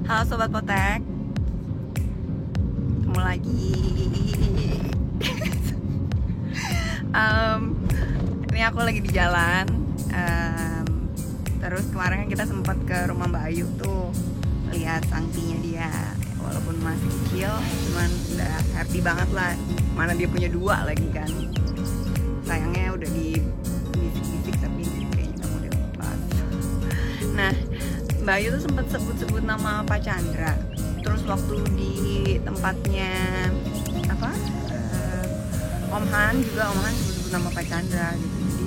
Halo Sobat Potek, ketemu lagi. Ini aku lagi di jalan. Terus kemarin kan kita sempat ke rumah Mbak Ayu tuh, lihat sangkinya dia. Walaupun masih kecil, cuman udah happy banget lah. Mana dia punya 2 lagi kan. Sayangnya udah di bisik-bisik tapi kayaknya kamu udah lepas. Nah, Mbak Ayu tuh sempat sebut-sebut nama Pak Chandra. Terus waktu di tempatnya apa? Om Han sebut-sebut nama Pak Chandra gitu. Jadi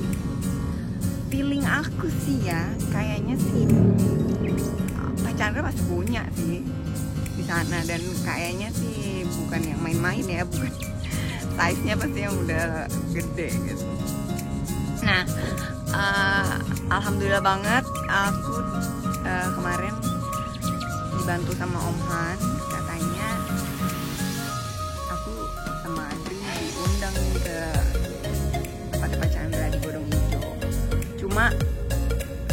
feeling aku sih ya, kayaknya sih Pak Chandra pasti punya sih di sana, dan kayaknya sih bukan yang main-main ya, bukan size-nya pasti yang udah gede gitu. Nah, alhamdulillah banget aku kemarin dibantu sama Om Han, katanya aku sama Adri diundang ke tempat Pak Chandra di Bodong Ijo. Cuma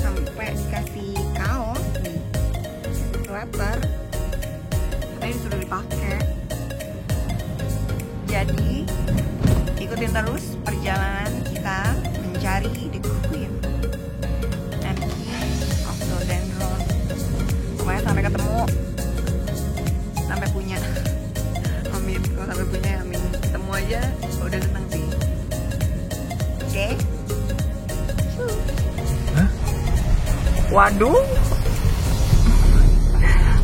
sampai dikasih kaos nih, sweater, katanya disuruh dipakai. Jadi ikutin terus perjalanan kita mencari The Queen and King of Rhododendron. Pokoknya sampai ketemu, sampai punya. Amin, kalau sampai punya amin. Ketemu aja udah seneng sih. Oke? Hah? Waduh.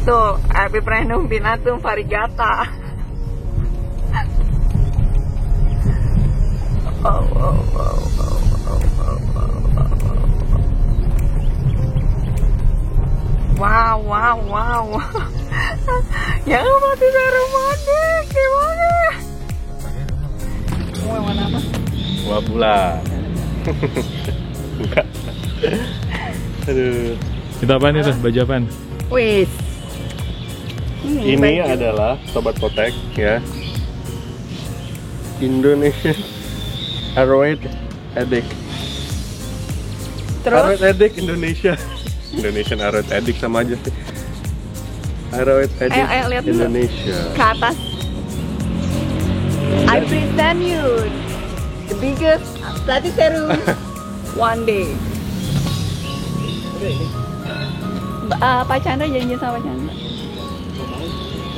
Tuh, Epiprenum pinatum variegata. Wow. Yang mati seru banget, gimana? Mau yang mana apa? Wah bulan. Enggak. Aduh. Itu apaan itu? Baju apaan? Wis. Ini adalah Sobat Potek ya, Indonesian Aroid Addict. Terus? Aroid Addict Indonesia. Indonesian Aroid Addict sama aja sih. Aroid Addict lihat dulu. Indonesia. Ke atas. I present you the biggest Platycerum one day. Pak Chandra janji sama Pak Chandra.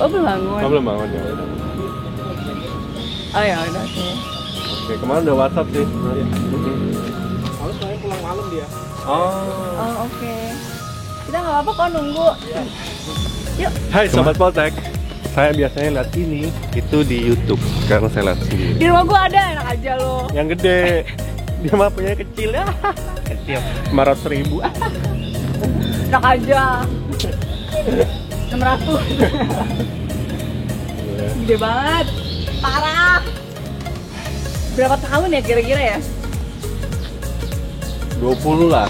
Oh belum bangun. Oh belum bangun ya. Oh ya udah oke. Oke, kemarin udah WhatsApp sih. Kalau soalnya pulang malam dia. Oh oke. Kita nggak apa-apa kok nunggu. Yuk. Hai Sobat Potek. Saya biasanya lihat ini itu di YouTube. Sekarang saya lihat sendiri. Di rumah gua ada, enak aja lo. Yang gede. Dia mah punya kecil ya. Kecil. 500.000. Enak aja. 600. Gede banget. Parah. Berapa tahun ya kira-kira ya? 20 lah.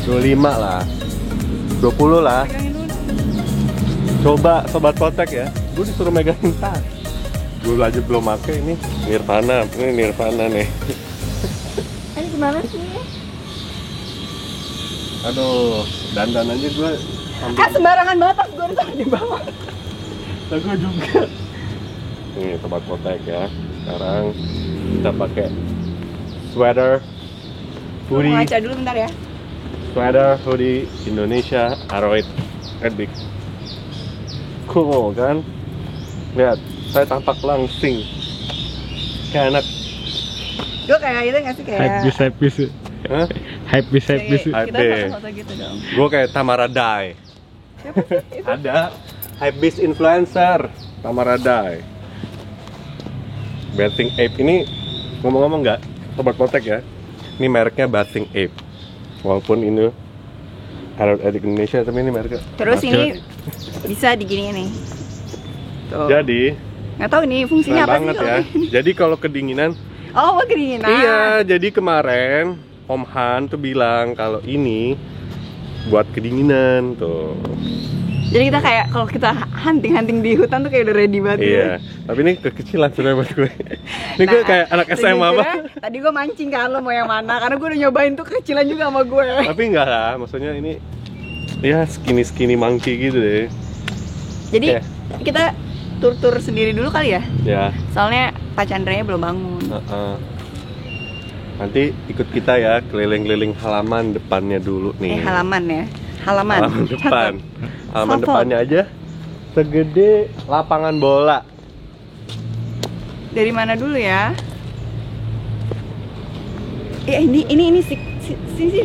25 lah. 20 lah. Pegangin dulu. Coba Sobat Potek ya. Gue disuruh megangin tas. Gue aja belum pakai ini. Nirvana. Ini Nirvana nih. Ini gimana sih? Aduh, dandan aja gue ambil. Sembarangan banget, tas gue harus di bawah. Nah, gue juga. Nih Sobat Potek ya. Sekarang kita pakai sweater, Mau hoodie, ngaca dulu bentar ya. sweater, hoodie Indonesia Aroid Addict. Cool kan? Lihat, saya tampak langsing. Kayak anak. Gue kayak itu nggak sih kayak? Hypebeast. Hah? Hypebeast. Kita foto gitu dong. Gue kayak Tamara Dai. Siapa sih? Ada Hypebeast influencer Tamara Dai. Bathing Ape ini ngomong-ngomong nggak, Sobat Potek ya, ini mereknya Bathing Ape. Walaupun ini Aroid Addict Indonesia, tapi ini mereknya. Terus ini bisa diginiin nih. Tuh. Jadi Nggak tahu nih fungsinya keren apa banget sih? ya. Jadi kalau kedinginan, Oh, kedinginan. iya. Jadi kemarin Om Han tuh bilang kalau ini buat kedinginan tuh. Jadi kita kayak kalau kita hunting di hutan tuh kayak udah ready banget. Iya. Tapi ini kekecilan sebenarnya buat gue. Ini gue kayak anak SMA apa? Tadi gue mancing kan lo mau yang mana? Karena gue udah nyobain tuh kekecilan juga sama gue. Tapi enggak lah, maksudnya ini ya skinny monkey gitu deh. Jadi Oke. kita tur sendiri dulu kali ya. Ya. Soalnya Pak Chandranya belum bangun. Nanti ikut kita ya keliling-keliling halaman depannya dulu nih. Halaman ya. Halaman Depan. Halaman Sofot. depannya aja segede lapangan bola. Dari mana dulu ya? Ini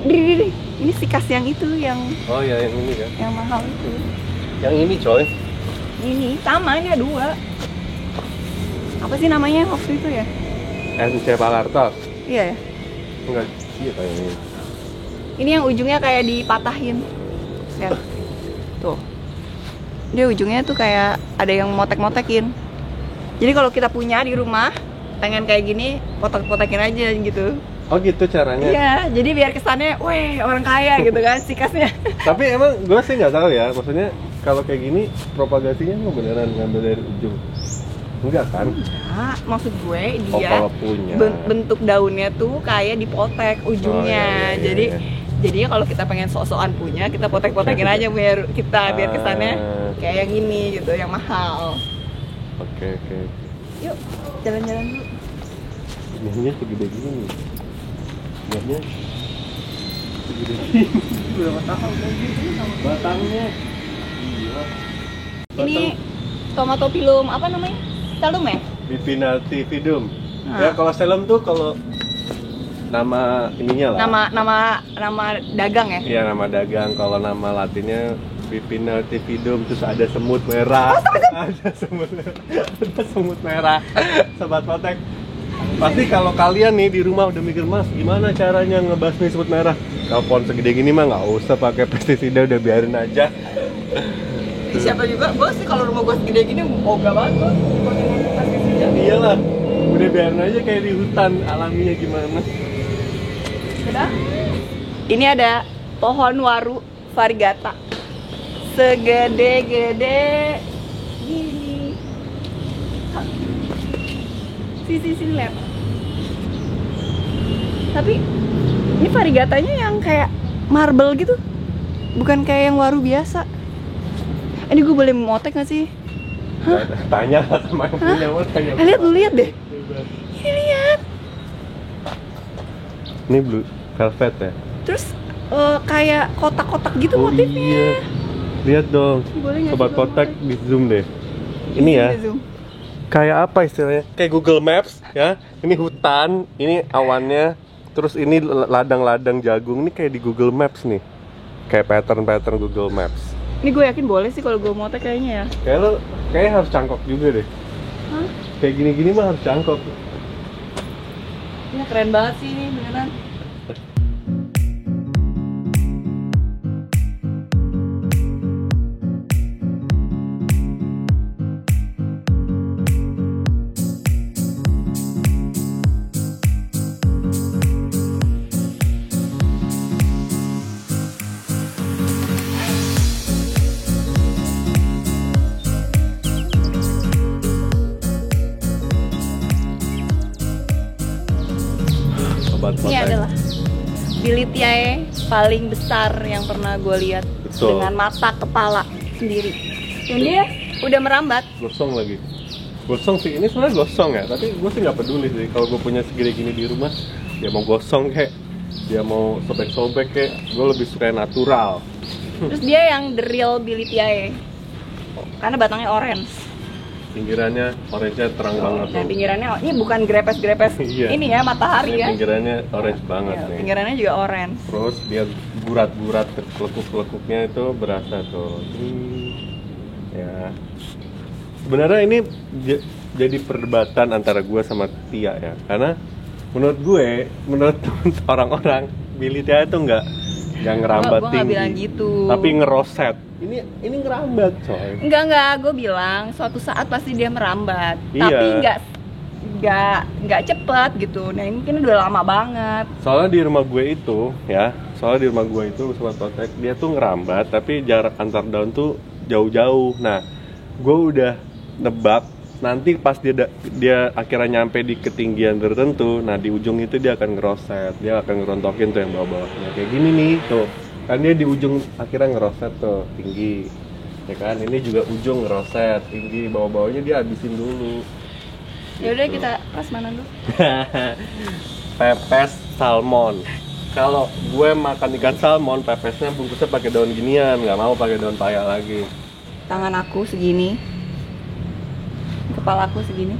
diri. Ini sikas yang itu yang Oh ya, yang ini kan. yang mahal itu. Yang ini coy. Ini sama, ini ada 2. Apa sih namanya waktu itu ya? Encephalatos. Iya ya. Enggak, iya kayaknya. Ini yang ujungnya kayak dipatahin. Lihat. Tuh. Dia ujungnya tuh kayak ada yang motek-motekin. Jadi kalau kita punya di rumah, pengen kayak gini, potek-potekin aja gitu. Oh gitu caranya. Iya, jadi biar kesannya, weh orang kaya gitu kan sikasnya. Tapi emang gue sih nggak tahu ya, maksudnya kalau kayak gini propagasinya mau beneran ngambil dari ujung? Enggak kan? Nah, maksud gue Oh dia kalau punya. bentuk daunnya tuh kayak dipotek ujungnya. Oh, iya. Jadi kalau kita pengen sok-sokan punya, kita potek-potekin aja biar kesannya kayak yang ini gitu, yang mahal. Oke. Yuk, jalan-jalan dulu. Buahnya segede gini nih. Buahnya segede gini. Berapa tahun lagi sama Batangnya. Iya. ini tomatopilum apa namanya? Salum ya? Bipinaltifidum. Nah. Ya kalau selum tuh kalau nama ininya lah. Nama dagang ya? Iya nama dagang. Kalau nama latinnya Bipinaltifidum, terus ada semut merah. Ada semut merah. Sobat Potek. Pasti kalau kalian nih di rumah udah mikir, Mas, gimana caranya ngebasmi semut merah? Kalau pohon segede gini mah nggak usah pakai pestisida, udah biarin aja. Siapa juga, gue sih kalau rumah gue segede gini ogah banget gue Iyalah, udah biarin aja kayak di hutan, alaminya gimana. Udah. Ini ada pohon waru variegata segede-gede gini. Sini lihat. Tapi ini variegatanya yang kayak marble gitu, bukan kayak yang waru biasa. Ini gue boleh memotek nggak sih? Tanya lah sama yang punya, mau tanya. Lihat deh. Ini lihat. Ini blue velvet ya? Terus kayak kotak-kotak gitu motifnya. Iya. Lihat dong. Boleh nggak Sobat sih Potek gua di zoom deh. Ini ya. Zoom. Kayak apa istilahnya? Kayak Google Maps ya. Ini hutan, ini awannya, terus ini ladang-ladang jagung. Ini kayak di Google Maps nih. Kayak pattern-pattern Google Maps. Ini gue yakin boleh sih kalau gue motek kayaknya ya. Kayak harus cangkok juga deh. Hah? Kayak gini-gini mah harus cangkok. Ini keren banget sih ini beneran. Sobat Ini Potek. adalah Bilitiae paling besar yang pernah gue lihat. Betul. Dengan mata kepala sendiri. Dan dia udah merambat. Gosong lagi. Gosong sih, ini sebenarnya gosong ya, tapi gue sih nggak peduli sih kalau gue punya segede gini di rumah. Dia mau gosong kayak, dia mau sobek-sobek kayak, gue lebih suka yang natural. Terus dia yang the real Bilitiae. Karena batangnya orange. Pinggirannya orange-nya terang banget Dan tuh. pinggirannya ini bukan grepes-grepes Iya. ini ya matahari Ini ya. pinggirannya orange banget Ya, nih. pinggirannya juga orange. Terus dia gurat-gurat kelekuk-kelekuknya itu berasa tuh. Ya. Sebenarnya ini jadi perdebatan antara gue sama Tia ya. Karena menurut orang-orang Billy Tia itu nggak ngerambat Gua nggak tinggi. bilang gitu. Tapi ngeroset. Ini ngerambat coy. Enggak, gue bilang suatu saat pasti dia merambat. Iya. Tapi nggak cepet gitu. Nah ini kan udah lama banget. Soalnya di rumah gue itu Sobat Potek, dia tuh ngerambat tapi jarak antar daun tuh jauh-jauh. Nah, gue udah nebak nanti pas dia akhirnya nyampe di ketinggian tertentu, nah di ujung itu dia akan ngeroset, dia akan ngerontokin tuh yang bawah-bawahnya kayak gini nih tuh. Kan dia di ujung akhirnya ngeroset tuh tinggi. Ya kan, ini juga ujung ngeroset, tinggi bawah-bawahnya dia habisin dulu. Ya udah Gitu. kita prasmanan dulu. Pepes salmon. Kalau gue makan ikan salmon, pepesnya bungkusnya pakai daun ginian, nggak mau pakai daun paya lagi. Tangan aku segini, kepala aku segini.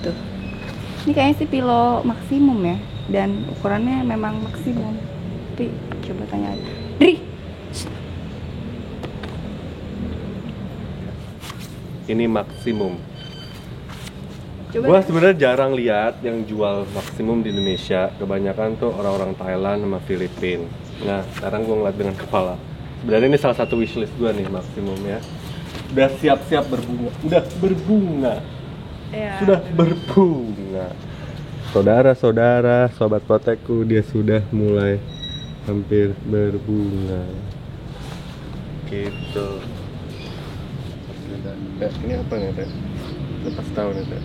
Tuh. Ini kayaknya sih pilo maksimum ya, dan ukurannya memang maksimum. Tapi coba tanya aja. Dri, Ini maksimum. coba. Gua sebenarnya jarang lihat yang jual maksimum di Indonesia. Kebanyakan tuh orang-orang Thailand sama Filipina. Nah, sekarang gua ngeliat dengan kepala. Sebenarnya ini salah satu wishlist gua nih maksimum ya. Udah siap-siap berbunga. Udah berbunga. Ya, Sudah berbunga. Saudara-saudara, sobat potekku, dia sudah mulai hampir berbunga. Gitu. Ini apa nih, Teh? Lepas tahu nih, Teh.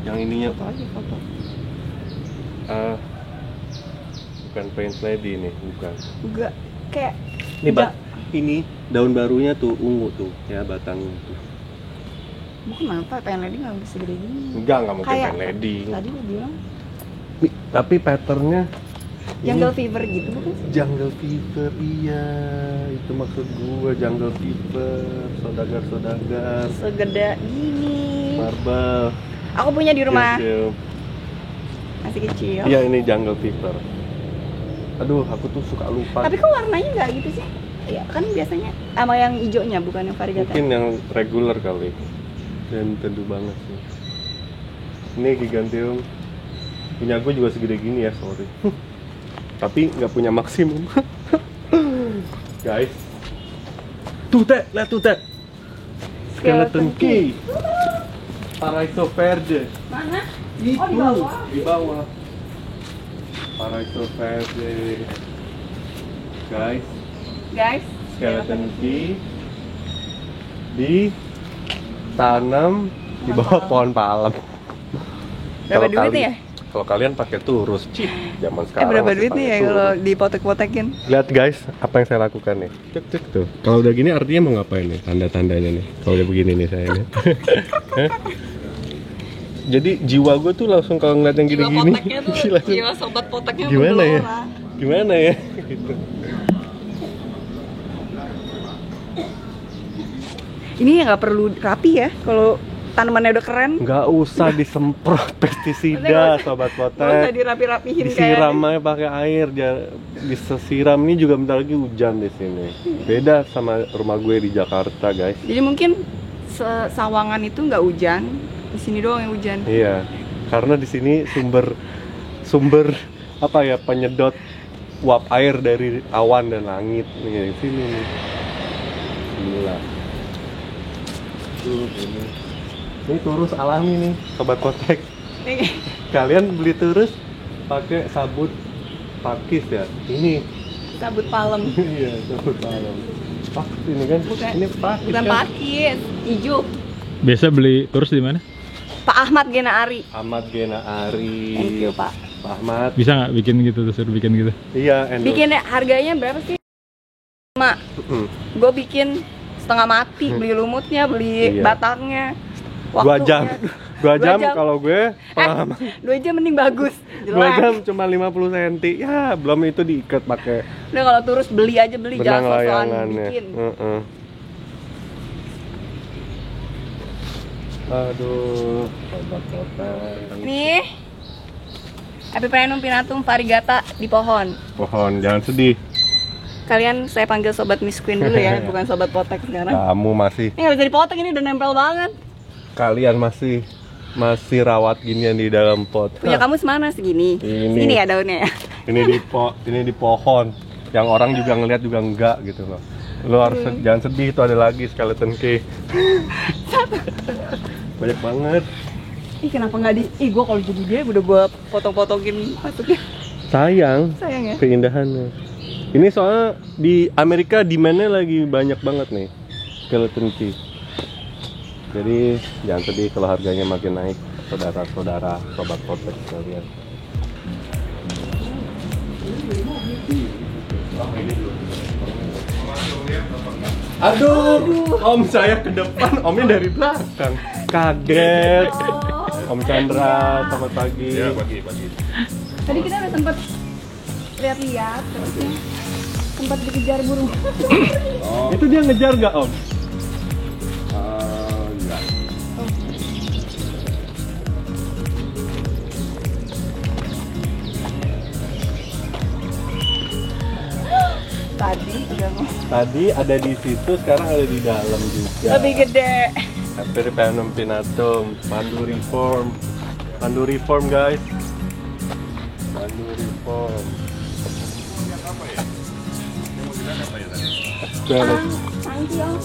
Yang ininya apa aja foto? Bukan Paint Lady nih, bukan. Enggak, kayak Ini ini daun barunya tuh ungu tuh, ya batangnya tuh. bukan apa, pengen lady nggak bisa gede gini. Enggak mungkin Kayak Paint Lady. tadi lu bilang Tapi patternnya jungle ini fever gitu bukan sih? Jungle Fever, iya. Itu maksud gua, Jungle Fever, saudagar-saudagar. Segede gini. Marble. Aku punya di rumah, Kecil. masih kecil. Iya, ini Jungle Fever. Aduh, aku tuh suka lupa. Tapi kok warnanya nggak gitu sih? Ya kan biasanya sama yang hijaunya, bukan yang variegata. Mungkin yang regular kali. Dan tentu banget sih. Ini Giganteum. Punya gue juga segede gini ya, sorry. Tapi nggak punya maksimum. Guys. Tuh, Teh, lihat tuh, Teh. Skeleton Key. Paraiso Verde. Mana? Itu, Oh, di bawah. di bawah. Paraiso Verde. Guys, Guys, skeleton key ditanam di bawah pohon palem. Berapa duit nih ya? Kalau kalian pakai turus, cih, zaman sekarang. Berapa masih duit nih ya pakai kalau turus. dipotek-potekin? Lihat guys, apa yang saya lakukan nih? Cek cek tuh. Kalau udah gini artinya mau ngapain nih? Tanda-tandanya nih. Kalau udah begini nih saya nih. Hah? Jadi jiwa gue tuh langsung kalau ngeliat yang gini-gini, langsung, jiwa sobat poteknya gimana ya? menggelora. Gimana ya? Gitu. Ini nggak perlu rapi ya, kalau tanamannya udah keren. Nggak usah disemprot pestisida, sobat Nggak usah potek. dirapi-rapihin Disiram aja pakai air, disiram. Ini juga bentar lagi hujan di sini. Beda sama rumah gue di Jakarta, guys. Jadi mungkin Sawangan itu nggak hujan, di sini doang yang hujan. Iya, karena di sini sumber apa ya, penyedot uap air dari awan dan langit nih di sini nih. Gila. Ini turus alami nih, sobat potek. Kalian beli turus pakai sabut pakis ya? Ini Sabut palem. iya, sabut palem. Pakis ini kan? Bukan, Ini pakis bukan kan? pakis, hijau. Biasa beli terus di mana? Pak Ahmad Gena Ari. Ahmad Gena Ari. Thank you Pak. Pak Ahmad. Bisa nggak bikin gitu, terus suruh bikin gitu? Iya, endorse. Bikinnya harganya berapa sih? Mak, gue bikin setengah mati, beli lumutnya, beli Iya. batangnya. 2 jam. 2 jam jam. kalau gue pengalaman. 2 jam mending bagus. 2 Jelek. jam cuma 50 cm. Ya, belum itu diikat pakai Udah kalau terus beli aja beli, benang jangan sosokan layangannya. bikin. Aduh, sobat-sobat. Nih, Epiprenum pinatum variegata di pohon. Pohon, jangan sedih. Kalian saya panggil sobat Miss Queen dulu ya, bukan sobat potek sekarang. Kamu masih, Ini nggak bisa dipotek, ini udah nempel banget. kalian masih rawat ginian di dalam pot. Punya kamu semana segini? Ini. Segini ya daunnya ya? Ini di pohon. Yang orang juga ngelihat juga enggak gitu loh. Lo harus jangan sedih, itu ada lagi skeleton key. Banyak banget. Ih kenapa nggak di... Ih gue kalau jadi dia udah gue potong-potongin maksudnya. Sayang Sayang ya? keindahannya. Ini soalnya di Amerika demand-nya lagi banyak banget nih skeleton key. Jadi jangan sedih kalau harganya makin naik, saudara-saudara, sobat potek sekalian. Aduh, Om saya ke depan, Omnya dari belakang. Kaget. Om Chandra, selamat pagi. Ya, pagi. Tadi kita udah sempat lihat-lihat, terusnya sempat dikejar burung. Itu dia ngejar nggak Om? Enggak. Tadi udah mau. Tadi ada di situ, sekarang ada di dalam juga. Lebih gede. Peripanum pinatum, Pandu Reform. Pandu Reform guys. Pandu Reform. Beres. Thank you, Om.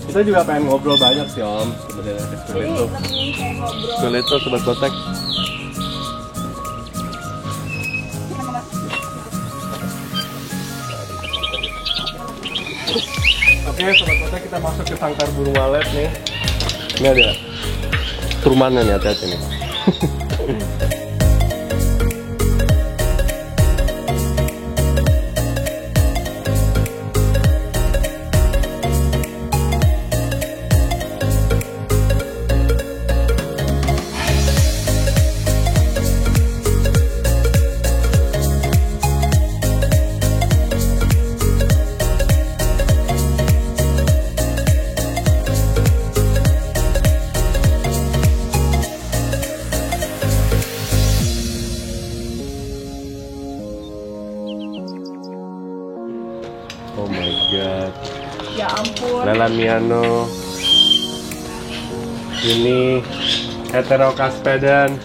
Kita juga pengen ngobrol banyak sih Om sebenarnya. Jadi lebih kayak ngobrol. Sulit tuh sobat kotek. Oke sobat kotek, kita masuk ke sangkar burung walet nih. Ini ada turmannya nih, hati-hati nih. Oh my god. Ya ampun. Lalamiano. Ini heterokaspeden.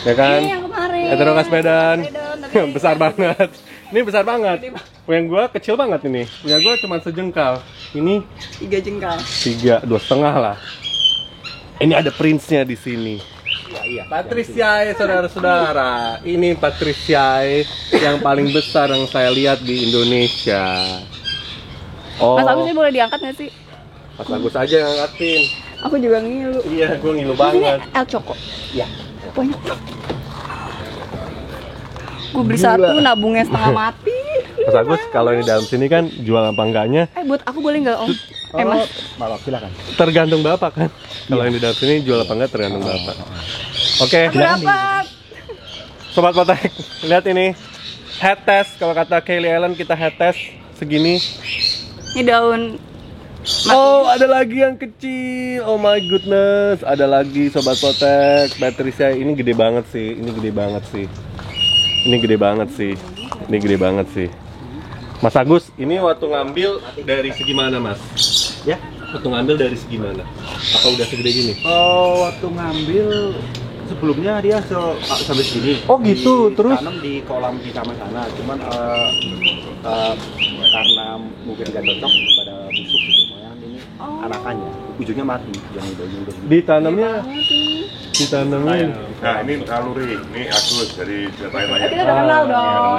Ya kan? Ini yang kemarin. Heterokaspeden. Tapi Besar banget. Ini besar banget. Yang gua kecil banget ini. Punya gua cuma sejengkal. Ini 3 jengkal. 2,5 lah. Ini ada prince-nya di sini. Iya. Patriciae, saudara-saudara. Ini Patriciae yang paling besar yang saya lihat di Indonesia. Oh, Mas Agus ini boleh diangkat nggak sih? Mas Agus aja yang ngangkatin. Aku juga ngilu. Iya, gue ngilu Ini banget. El Choco. Iya. Banyak. Gue beli Gila. 1, nabungnya setengah mati. Mas Agus, kalau ini dalam sini kan jual apa enggaknya Buat aku boleh nggak Om? Mas. Maaf, silakan. tergantung Bapak kan. Kalau yang di dalam sini jual apa enggak tergantung Bapak. Oke, Aku dapat. Sobat Kotek, lihat ini. Head test, kalau kata Kelly Allen kita head test segini. Ini daun. Oh, ada lagi yang kecil. Oh my goodness, ada lagi Sobat Kotek. Patricia ini gede banget sih. Ini gede banget sih. Ini gede banget sih. Ini gede banget sih. Mas Agus, ini waktu ngambil dari segi mana, Mas? Ya. Waktu ngambil dari segi mana? Apa udah segede gini? Oh, waktu ngambil sebelumnya dia sampai sini. Oh, gitu. Terus? Tanam di kolam di taman sana. Cuman karena mungkin tidak cocok pada busuk gitu, makanya ini anakannya ujungnya mati yang udah. Ditanamnya Nah ini kalori, ini Agus dari Jatah Kita udah kenal dong.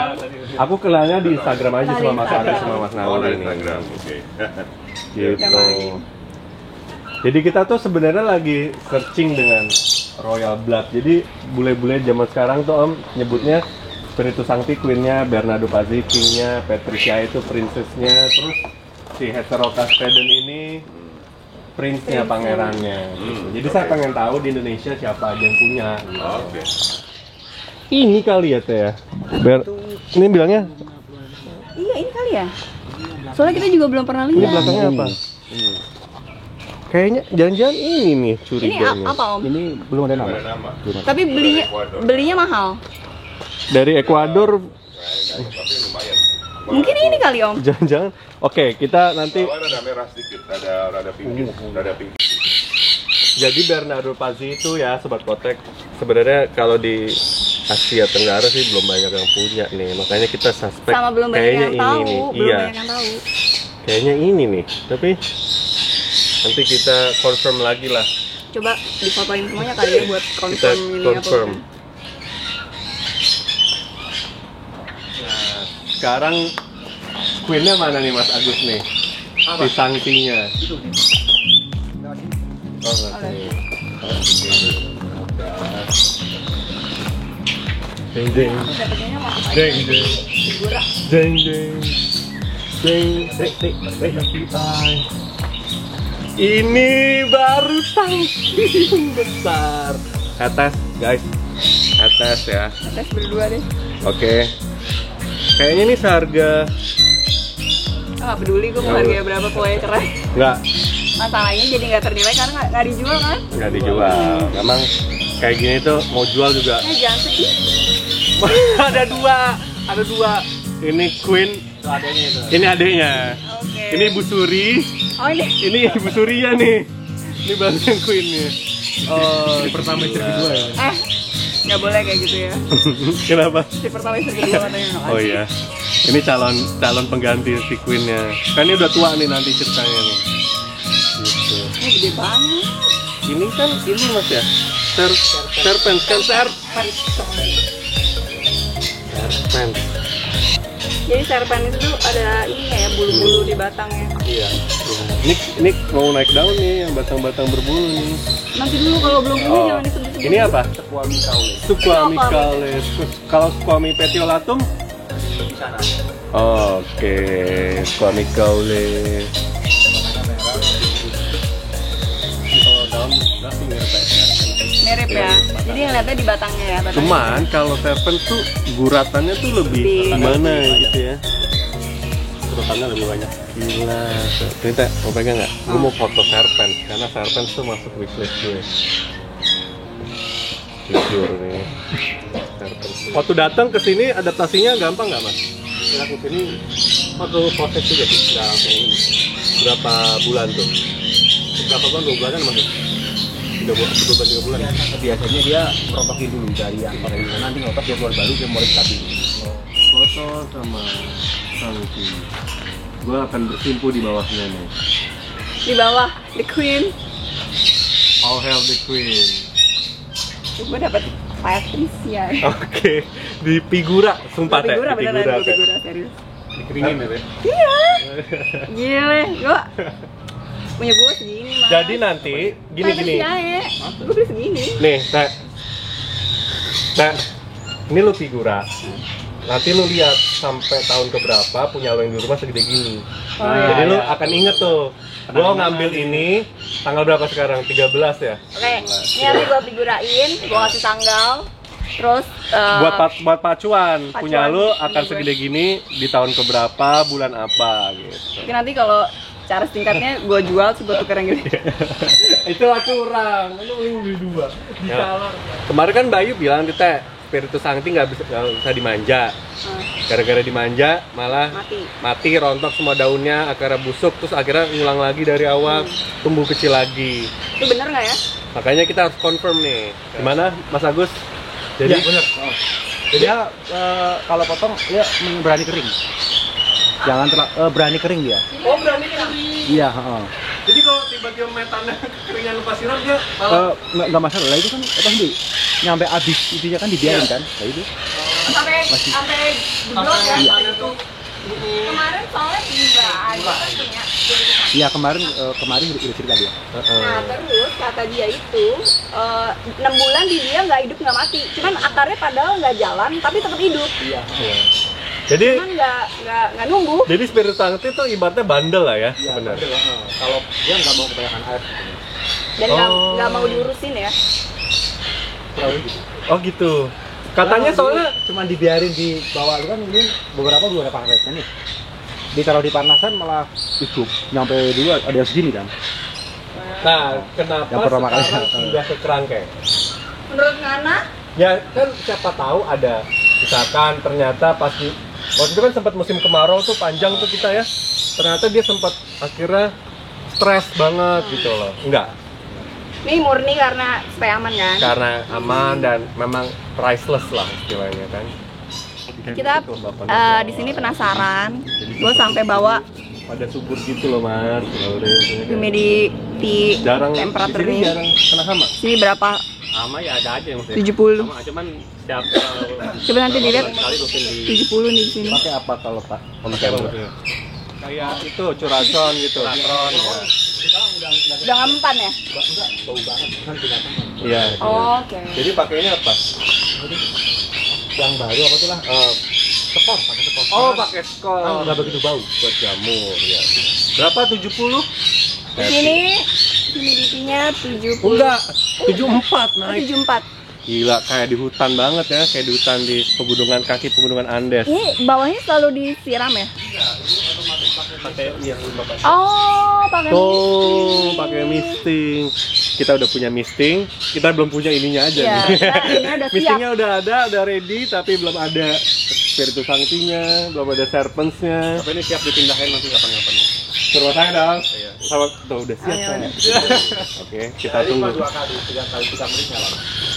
aku kenalnya di Instagram aja sama Mas Agus sama Mas Oh Nawar dari ini. Instagram, oke. Gitu. Jadi kita tuh sebenarnya lagi searching dengan Royal Blood. Jadi bule-bule zaman sekarang tuh Om nyebutnya Spiritus Sancti Queen-nya, Bernardo Pazzi King-nya, Patricia itu princess-nya, terus si Heterokaspeden ini prince-nya, pangerannya. Gitu. Jadi saya pengen tahu di Indonesia siapa aja yang punya. Gitu. Oke. Ini kali ya Teh ya. Ini bilangnya Iya ini kali ya. Soalnya kita juga belum pernah ini lihat. belakangnya apa? Kayaknya jangan-jangan ini nih Ini curiganya. apa Om? Ini belum ada nama. Ada nama. Tapi belinya mahal. Dari Ekuador. Tapi lumayan. Mungkin ini kali Om. Jangan-jangan. Oke, kita nanti. Bawah ada merah sedikit, rada pinggir, rada pinggir. Jadi Bernardo Pazzi itu ya sobat kotek. Sebenarnya kalau di Asia Tenggara sih belum banyak yang punya nih. Makanya kita suspek. Sama belum banyak kayaknya yang ini tahu. nih. Belum Iya. banyak yang tahu. Kayaknya ini nih. Tapi nanti kita confirm lagi lah. Coba difotoin semuanya kali ya buat Kita confirm ini apa confirm. bukan. Sekarang Queen-nya mana nih Mas Agus nih? Si Sancti-nya. Oh, nggak tahu. Oke. Jeng jeng. Dapetnya mau apa? Jeng jeng. Figura. Jeng jeng. Jeng jeng. Ini baru tangking besar. Atas guys. Atas ya. Tes berdua deh. Oke. Kayaknya ini seharga Nggak peduli gue mau harganya berapa, pokoknya keren. nggak Masalahnya jadi nggak ternilai karena nggak dijual kan? nggak dijual. Memang kayak gini tuh mau jual juga. Jangan sedih. ada dua. Ini Queen, adanya itu. ini adiknya. Oke. Ini Ibu Suri, Oh ini. ini Ibu Surya nih. Ini baru yang Queen nih. Oh, Ini pertama istri kedua ya. Nggak boleh kayak gitu ya. Kenapa? Si pertama istri kedua katanya nggak Oh iya. Ini calon pengganti si Queen-nya. Kan ini udah tua nih nanti ceritanya nih. Gitu. Ini gede banget. Ini kan ini Mas ya. Serpent kan serpent. Jadi serpent itu tuh ada ininya ya, bulu-bulu di batangnya. Iya. Ini mau naik daun nih yang batang-batang berbulu nih. Nanti dulu kalau belum ini Oh. jangan disebut-sebut. Ini apa? Squami kaule Squami caule. Kalau Squami petiolatum? di sana. Oke, Squami caule. Kalau daun pasti mirip kayak Mirip ya. Jadi ngeliatnya di batangnya ya. Batangnya. Cuman kalau serpent tuh guratannya tuh lebih gimana gitu ya? Guratannya lebih banyak. Gila. Ternyata mau pegang nggak? Gue mau foto serpent karena serpent tuh masuk wishlist gue. Jujur nih. Serpent. Waktu datang ke sini adaptasinya gampang nggak Mas? Kira ke sini waktu proses juga sih, nggak langsung ini. Berapa bulan tuh? Berapa bulan? 2 bulanan Mas? 3 bulan. Biasanya dia protokin dulu dari antar ini. Nanti ngotot dia keluar baru dia mulai stabil. Foto sama Sangki. Gue akan bersimpu di bawahnya nih. Di bawah the queen. All hail the queen. Gue dapat Patrice ya. Oke, di figura, sumpah teh. Figura Di beneran, Teh. figura serius. Dikeringin ya teh. Iya. Gile, gue punya gue segini mas. Jadi nanti gini. Gue beli segini. Nih, teh. Teh, ini lu figura. Nanti lu lihat sampai tahun keberapa punya lo yang di rumah segede gini. Oh, iya, Jadi lu iya. akan inget tuh. Gue ngambil ini tanggal berapa sekarang? 13 ya. Oke, ini nanti gue figurain, gue kasih tanggal. Terus buat pacuan punya lu akan Punya gue. segede gini di tahun keberapa, bulan apa gitu. Tapi nanti kalau cara singkatnya gue jual sih gue tuker yang gede. Itulah curang, lu beli 2 Kemarin kan Bayu bilang kita Spiritus Sancti nggak bisa dimanja. Gara-gara dimanja malah mati, rontok semua daunnya, akarnya busuk, terus akhirnya ngulang lagi dari awal, tumbuh kecil lagi. Itu bener nggak ya? Makanya kita harus confirm nih. Gimana Mas Agus? Jadi Iya benar. Jadi dia kalau potong dia berani kering. Jangan berani kering dia. oh berani kan? Iya, heeh. Jadi kalau tiba-tiba metannya kekeringan lupa siram dia malah Nggak masalah lah itu kan apa sih nyampe habis intinya kan dibiarin kan nah itu Sampai jeblok ya. metannya tuh Kemarin soalnya juga ada kan punya. iya kemarin udah cerita dia Nah terus kata dia itu 6 bulan dia nggak hidup nggak mati, cuman akarnya padahal nggak jalan tapi tetap hidup. iya jadi Cuman nggak nunggu. jadi Spiritus Sancti itu ibaratnya bandel lah ya iya sebenarnya. kalau dia nggak mau kebanyakan air Dan nggak mau diurusin ya. Oh gitu. Katanya soalnya cuman dibiarin di bawah itu kan ini beberapa belum ada panasnya nih ditaruh di panasan malah hidup nyampe dulu ada yang segini kan nah kenapa Yang pertama kali. sekarang pindah ke kerangkeng? Menurut Nana, Ya kan siapa tahu ada misalkan ternyata pasti waktu itu kan sempat musim kemarau tuh panjang tuh kita ya. Ternyata dia sempat akhirnya stres banget gitu loh. Enggak, ini murni karena supaya aman kan. karena aman dan memang priceless lah istilahnya kan. Kita di sini penasaran. Gue sampai bawa pada subur gitu loh Mas. humidity Jarang temperature di sini ini. jarang kena hama. Sini berapa? Sama ya ada aja yang 70. Sama, cuman setiap Coba nanti dilihat. kali rutin di 70 nih di sini. pakai apa kalau pak pakai apa maksudnya? Kayak itu curacon gitu. Udah nggak mempan ya? Iya. Oh, oke. Jadi pakainya apa? yang baru apa tuh lah? Skor, pakai skor. Oh, pakai skor. Kan nggak begitu bau. Buat jamur ya. Berapa 70? Di sini humidity-nya 70. Enggak, 74 naik. 74. Gila, kayak di hutan banget ya, kayak di hutan di pegunungan kaki pegunungan Andes. Ini bawahnya selalu disiram ya? Pakai yang bapak. Oh, pakai Tuh, misting. pakai misting. Kita udah punya misting, kita belum punya ininya aja Iya, nih. kita ini udah siap. Mistingnya udah ada, udah ready, tapi belum ada spiritus sanctinya, belum ada serpentsnya. Tapi ini siap dipindahin nanti kapan-kapan. Suruh saya dong. Iya. Sama tuh udah siap Ayo, saya. udah. Oke, kita Tadi tunggu. cuma 2 kali, 3 kali, 3 menit nyala.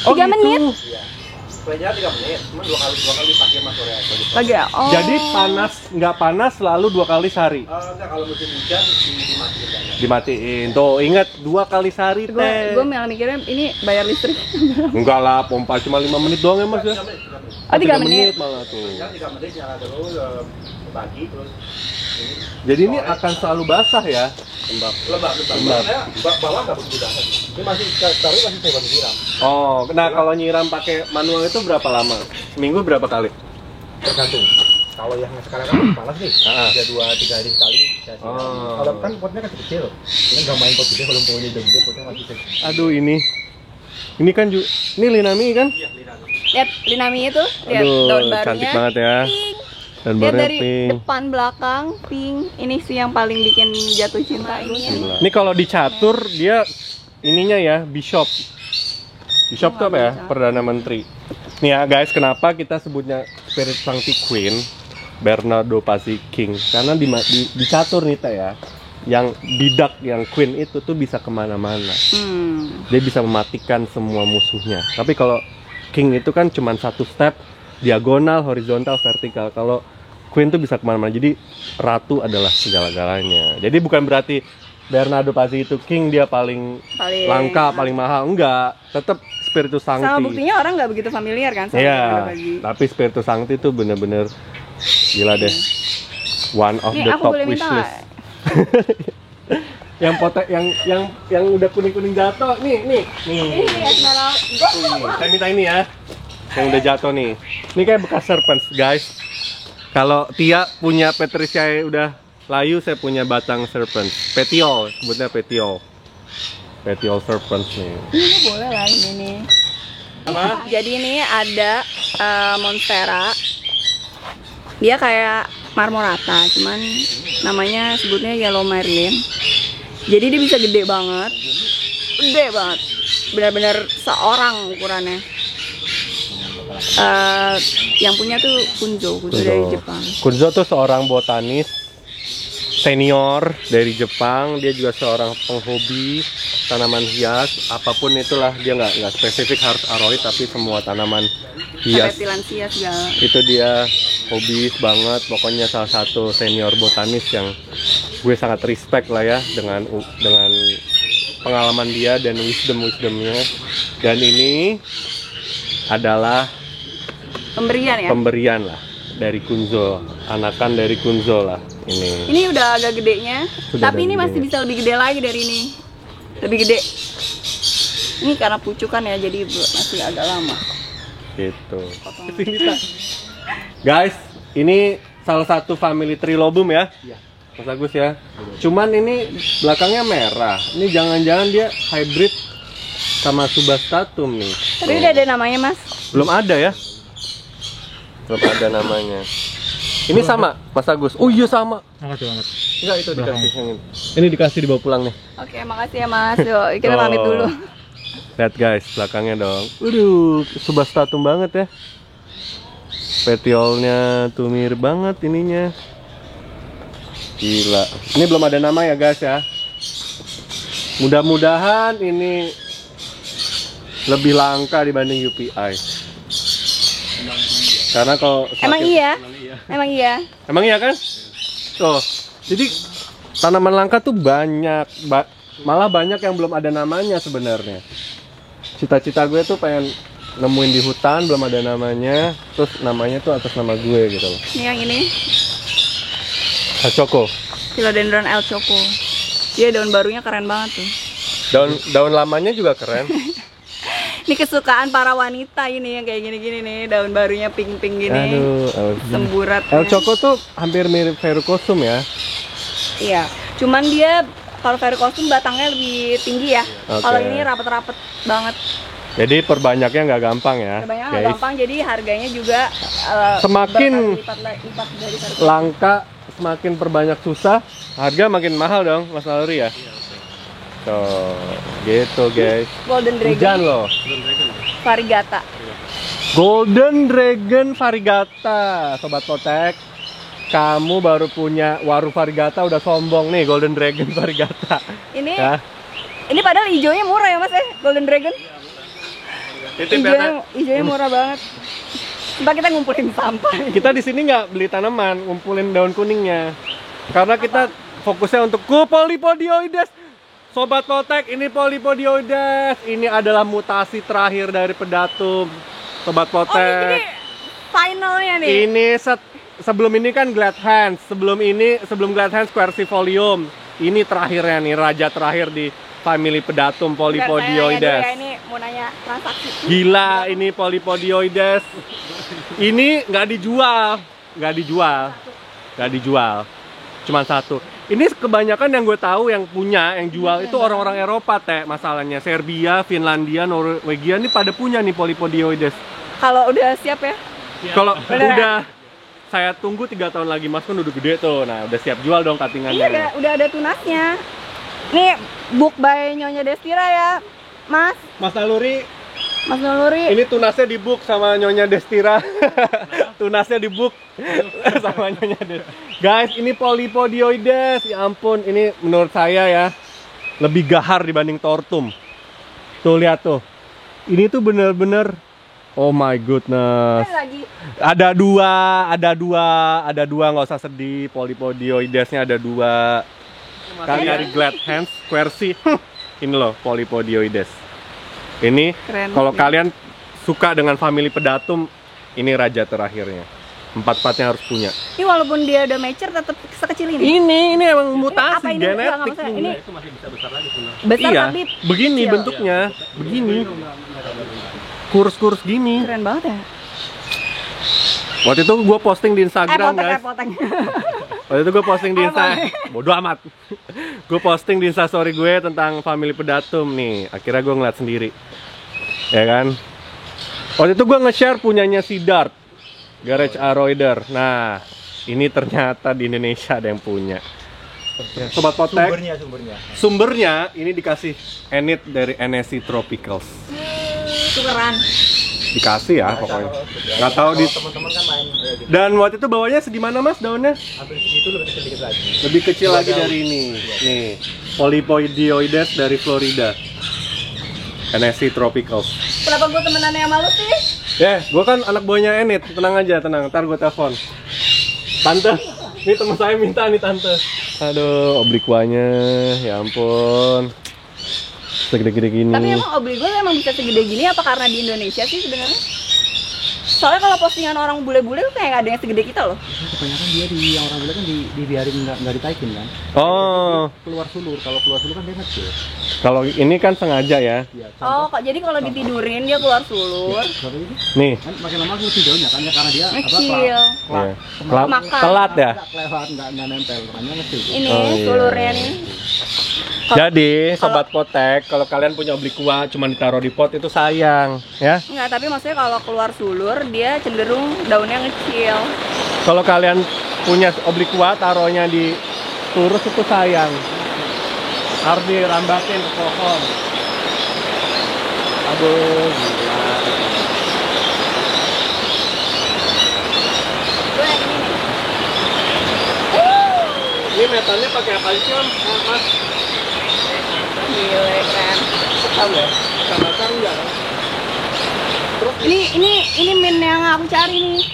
Oh, 3 gitu. menit? Iya. Playnya 3 menit, cuma 2 kali pakai mas sore aja. Lagi ya? Oh. Jadi panas, nggak panas selalu 2 kali sehari. Enggak, kalau musim hujan dimatiin kan. Dimatiin. Tuh, ingat 2 kali sehari Gue teh. malah mikirnya ini bayar listrik. Enggak lah, pompa cuma 5 menit doang ya Mas ya. 3 menit, 3 menit. Oh, 3 menit. malah tuh. Yang 3 menit nyala terus, pagi terus ini Jadi ini akan selalu basah ya, Mbak. lembab. Lembab. Bawah nggak begitu dasar. Ini masih taruh masih saya bantu siram. Oh, nah kalau nyiram pakai manual itu berapa lama? Seminggu berapa kali? Tergantung. Kalau yang sekarang kan panas nih, Ah. bisa 2-3 hari sekali saya siram. Oh. Kalau kan potnya kan kecil, ini nggak main pot gede, kalau punya udah gede potnya masih kecil. Aduh ini kan ini linami kan? Iya, lihat. Lihat Linami itu, lihat Aduh, daun barunya. cantik banget ya. Pink. Dan Lihat barunya dari pink. depan belakang pink. Ini sih yang paling bikin jatuh cinta gue. Gila. Ini kalau dicatur dia ininya ya bishop. Bishop itu apa ya? Perdana Menteri. Nih ya guys, kenapa kita sebutnya Spirit Sancti Queen Bernardo Pazzi King? Karena dicatur nih teh ya. Yang bidak, yang queen itu tuh bisa kemana-mana. Dia bisa mematikan semua musuhnya. Tapi kalau king itu kan cuma satu step, diagonal, horizontal, vertikal. Kalau queen tuh bisa kemana-mana. Jadi ratu adalah segala-galanya. Jadi bukan berarti Bernardo Pazzi itu king, dia paling langka, paling mahal. Enggak, tetap Spiritus Sancti. Sama buktinya orang nggak begitu familiar kan sama Iya, Bernardo Pazzi. tapi Spiritus Sancti itu bener-bener gila deh. One of Nih the aku top boleh wish minta list. nggak? Yang potek, yang udah kuning-kuning jatuh, nih. Ini Esmeralda. Saya minta ini ya, yang udah jatuh nih. Ini kayak bekas serpents guys. Kalau Tia punya Patricia udah layu, saya punya batang serpents. Petiole, sebutnya petiole. Petiole serpents nih. Ini boleh lah ini nih. Apa? Jadi ini ada monstera. Dia kayak marmorata, cuman namanya sebutnya yellow marlin. Jadi dia bisa gede banget, benar-benar seorang ukurannya. Yang punya tuh Kunzo dari Jepang. Kunzo tuh seorang botanis senior dari Jepang. Dia juga seorang penghobi tanaman hias. Apapun itulah, dia nggak spesifik harus aroid, tapi semua tanaman hias Reptilansia segala. itu dia hobi banget. Pokoknya salah satu senior botanis yang gue sangat respect lah ya dengan pengalaman dia dan wisdomnya. Dan ini adalah Pemberian ya. pemberian lah dari Kunzo, anakan dari Kunzo lah ini. Ini udah agak gedenya, Sudah tapi agak ini masih gedenya. bisa lebih gede lagi dari ini. Lebih gede. Ini karena pucukan ya, jadi masih agak lama. Gitu. Guys, ini salah satu family trilobum ya. Iya. Mas Agus ya. Cuman ini belakangnya merah. Ini jangan-jangan dia hybrid sama subastatum nih. Tapi udah ada namanya mas. Belum ada ya? Belum ada namanya. Ini sama, Mas Agus. Oh iya sama. Makasih banget. Enggak, itu dikasih yang ini. Ini dikasih dibawa pulang nih. Oke, makasih ya mas. Yuk, kita pamit Oh. dulu. Lihat guys, belakangnya dong. Waduh, subastatum banget ya. Petiolnya tuh mirip banget ininya. Gila. Ini belum ada nama ya guys ya. Mudah-mudahan ini lebih langka dibanding UPI. Karena kalau Emang iya? Emang iya? Emang iya kan? Tuh. Jadi tanaman langka tuh banyak, malah banyak yang belum ada namanya sebenarnya. Cita-cita gue tuh pengen nemuin di hutan belum ada namanya, terus namanya tuh atas nama gue gitu loh. Ini yang ini, Choco. Philodendron El Choco. Dia daun barunya keren banget tuh. Daun lamanya juga keren. Ini kesukaan para wanita ini yang kayak gini-gini nih, daun barunya pink-pink gini. Aduh, Semburat. El Choco tuh hampir mirip Verrucosum ya. Iya, cuman dia kalau Verrucosum batangnya lebih tinggi ya. Oke. Kalau ini rapet-rapet banget. Jadi perbanyaknya nggak gampang ya, Banyak nggak guys. gampang, jadi harganya juga Semakin lipat dari Verrucosum. Langka, semakin perbanyak susah, harga makin mahal dong, Mas Naluri ya. Tuh, gitu guys. Golden Hujan Dragon loh. variegata. Golden Dragon variegata, Sobat Potek. Kamu baru punya warung variegata udah sombong nih, Golden Dragon variegata. Ini Ya. ini padahal hijaunya murah ya Mas ya, Golden Dragon. Titip ya, Hijaunya murah banget. Mbak kita ngumpulin sampah. kita di sini nggak beli tanaman, ngumpulin daun kuningnya. Karena kita fokusnya untuk Polypodioides. Sobat Potek, ini Polypodioides. Ini adalah mutasi terakhir dari pedatum. Sobat Oh ini Potek. finalnya nih. Ini sebelum ini kan Gladhans. Sebelum Gladhans Quercifolium. Ini terakhirnya nih, raja terakhir di family pedatum Polypodioides. Ya, ini mau nanya transaksi. Gila, ini Polypodioides. Ini nggak dijual. Cuman satu. Ini kebanyakan yang gue tahu yang punya, yang jual itu orang-orang Eropa teh. Masalahnya Serbia, Finlandia, Norwegia ini pada punya nih Polypodioides. Kalau udah siap ya. Kalau Bener. udah saya tunggu 3 tahun lagi, Mas kan udah gede tuh. Nah, udah siap jual dong cuttingannya. Iya udah ada tunasnya. Nih book by Nyonya Destira ya, Mas. Mas Naluri, Mas Nuluri. ini tunasnya di book sama Nyonya Destira. Tunasnya di book sama Nyonya Destira. Guys, ini Polypodioides. Ya ampun, ini menurut saya ya lebih gahar dibanding Tortum. Tuh lihat tuh. Ini tuh bener-bener oh my goodness. Lagi. Ada dua, nggak usah sedih. Polypodioidesnya ada 2. Kali dari Gladhans, Quercy. Ini loh Polypodioides. Ini Keren kalau sih. kalian suka dengan family pedatum, ini raja terakhirnya. 4-4-nya harus punya. Ini walaupun dia udah mature tetap sekecil ini. Ini emang Apa mutasi ini? Enggak, genetik maksudnya ini. ini Itu masih bisa besar lagi sebenarnya. besar Iya, tapi begini kecil. bentuknya, begini. Kurus-kurus gini. Keren banget ya. Waktu itu gue posting di Instagram guys. poteng. Waktu itu gue posting di Insta, bodo amat. Gue posting di Instastory gue tentang family pedatum nih. Akhirnya gue ngeliat sendiri, ya kan. Waktu itu gue nge-share punyanya si Dart, Garage Aroider. Nah, ini ternyata di Indonesia ada yang punya. Ya, Sobat Potek, sumbernya ini dikasih Enid dari NSC Tropicals. Tukeran. Dikasih ya pokoknya. Nggak tahu di. Teman-teman kan main gitu. Dan waktu itu bawahnya segimana Mas daunnya? Hampir segitu lebih sedikit lagi. Lebih kecil lagi dari ini. Nih, Polypodioides dari Florida. NSC Tropicals. Kenapa gue temenannya sama lu sih? Gue kan anak buahnya Enid. Tenang aja, tenang. Ntar gue telepon. Tante, ini teman saya minta nih tante. Aduh, obliquanya, ya ampun. Segede-gede gini. Tapi emang obligo emang bisa segede gini apa karena di Indonesia sih sebenarnya? Soalnya kalau postingan orang bule-bule tuh kayak nggak ada yang segede kita loh. Kebanyakan dia yang orang bilang kan dibiarin nggak ditaikin kan. Oh, Keluar sulur, kalau keluar sulur kan dia kecil. kalau ini kan sengaja ya. Iya. Oh, kok jadi kalau ditidurin dia keluar sulur. Contoh ini Nih, kan makin lama makin daunnya kan ya karena dia Kecil. ya. Makan. Telat ya. kelewat nggak nempel makanya kecil. Ini Oh, iya. sulurnya nih. Jadi, Sobat Potek, kalau kalian punya obliqua cuma ditaruh di pot itu sayang, ya. Enggak, tapi maksudnya kalau keluar sulur dia cenderung daunnya ngecil. Kalau kalian punya obliqua taruhnya di lurus itu sayang. Harus dirambatin ke pohon. Aduh, gila. Gue yang ini nih. Ini metalnya pakai apa sih, Mas? Gile kan. Hitam ya? Sama enggak? Ini min yang aku cari nih.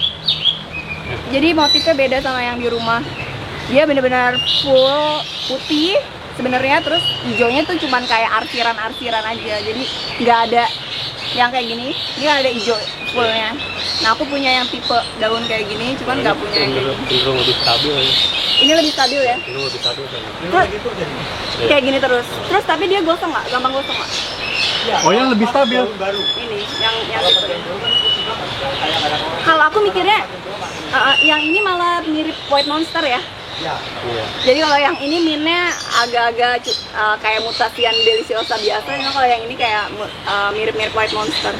Jadi motifnya beda sama yang di rumah. Dia benar-benar full putih sebenarnya, terus hijaunya tuh cuman kayak arsiran-arsiran aja. Jadi nggak ada yang kayak gini. Dia ada hijau fullnya. Nah aku punya yang tipe daun kayak gini, cuman nggak punya yang kayak gini. Cenderung lebih stabil ya. Ini lebih stabil ya. Cenderung lebih stabil kan. Terus, kayak gini terus. Terus tapi dia gosong nggak? Gampang gosong nggak? Oh, yang lebih stabil. Ini yang itu. Kalau aku mikirnya yang ini malah mirip White Monster ya. Jadi kalau yang ini minnya agak-agak kayak mutasian Deliciosa biasa, kalau yang ini kayak mirip-mirip White Monster.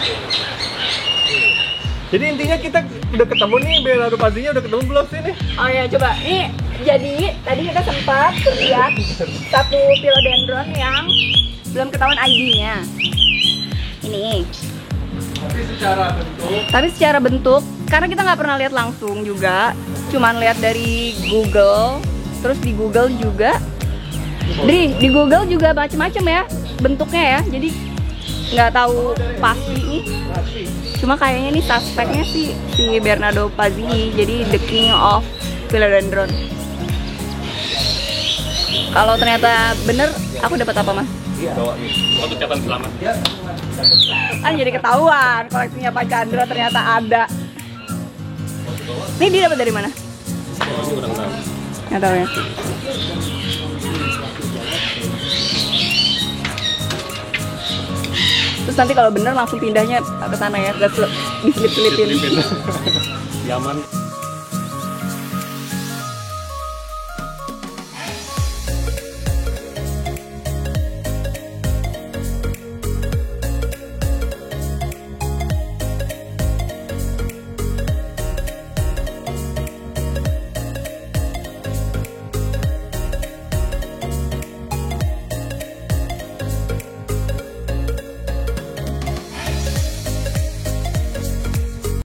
Jadi intinya kita udah ketemu nih, Bernardo Pazzinya udah ketemu belum sih nih? Oh ya, coba. Ini jadi tadi kita sempat lihat satu philodendron yang belum ketahuan ID-nya. Ini. Tapi secara bentuk, karena kita nggak pernah lihat langsung juga, cuman lihat dari Google, terus di Google juga, di Google juga macem-macem ya bentuknya ya, jadi nggak tahu pasti nih. Cuma kayaknya nih suspeknya sih si Bernardo Pazzi, jadi the king of philodendron. Kalau ternyata bener, aku dapat apa mas? Untuk ucapan selamat. Kan jadi ketahuan koleksinya Pak Chandra ternyata ada. Ini dia dapat dari mana? Nggak tahu ya. Terus nanti kalau bener langsung pindahnya ke sana ya, gak diselip-selipin. Yaman.